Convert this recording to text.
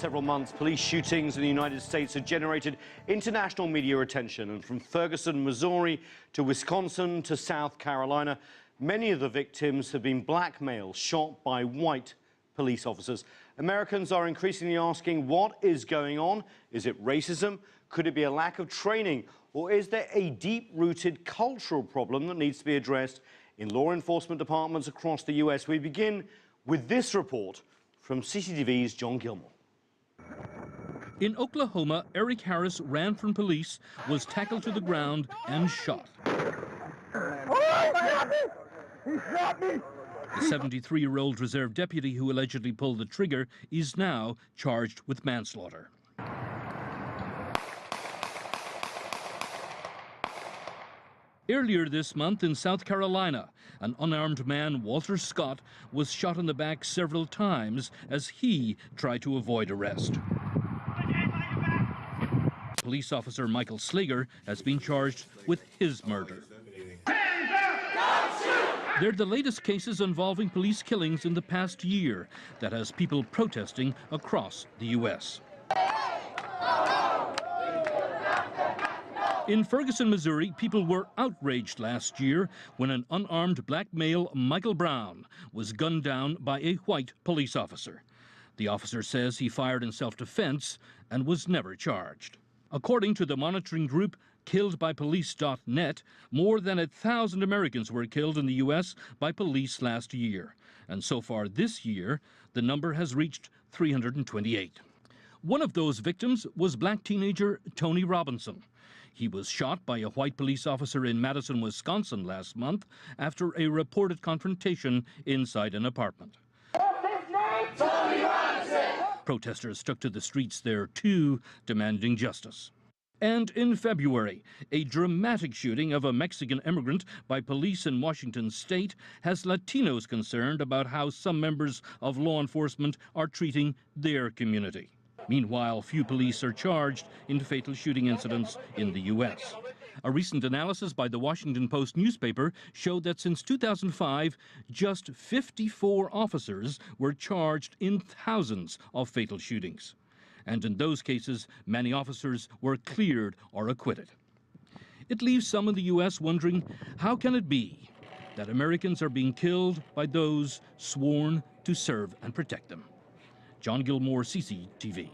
several months, police shootings in the United States have generated international media attention. And from Ferguson, Missouri to Wisconsin to South Carolina, many of the victims have been blackmailed, shot by white police officers. Americans are increasingly asking, what is going on? Is it racism? Could it be a lack of training? Or is there a deep-rooted cultural problem that needs to be addressed in law enforcement departments across the U.S.? We begin with this report from CCTV's John Gilmore. In Oklahoma, Eric Harris ran from police, was tackled to the ground and shot. He shot me! The 73-year-old reserve deputy who allegedly pulled the trigger is now charged with manslaughter. Earlier this month in South Carolina, an unarmed man, Walter Scott, was shot in the back several times as he tried to avoid arrest. Police officer Michael Slager has been charged with his murder. They're the latest cases involving police killings in the past year that has people protesting across the U.S. In Ferguson, Missouri, people were outraged last year when an unarmed black male, Michael Brown, was gunned down by a white police officer. The officer says he fired in self-defense and was never charged. According to the monitoring group KilledByPolice.net, more than 1,000 Americans were killed in the U.S. by police last year. And so far this year, the number has reached 328. One of those victims was black teenager Tony Robinson. He was shot by a white police officer in Madison, Wisconsin last month after a reported confrontation inside an apartment. What's his name? Tony Robinson! Protesters took to the streets there too, demanding justice. And in February, a dramatic shooting of a Mexican immigrant by police in Washington state has Latinos concerned about how some members of law enforcement are treating their community. Meanwhile, few police are charged in fatal shooting incidents in the U.S. A recent analysis by the Washington Post newspaper showed that since 2005, just 54 officers were charged in thousands of fatal shootings. And in those cases, many officers were cleared or acquitted. It leaves some in the U.S. wondering, how can it be that Americans are being killed by those sworn to serve and protect them? John Gilmore, CCTV.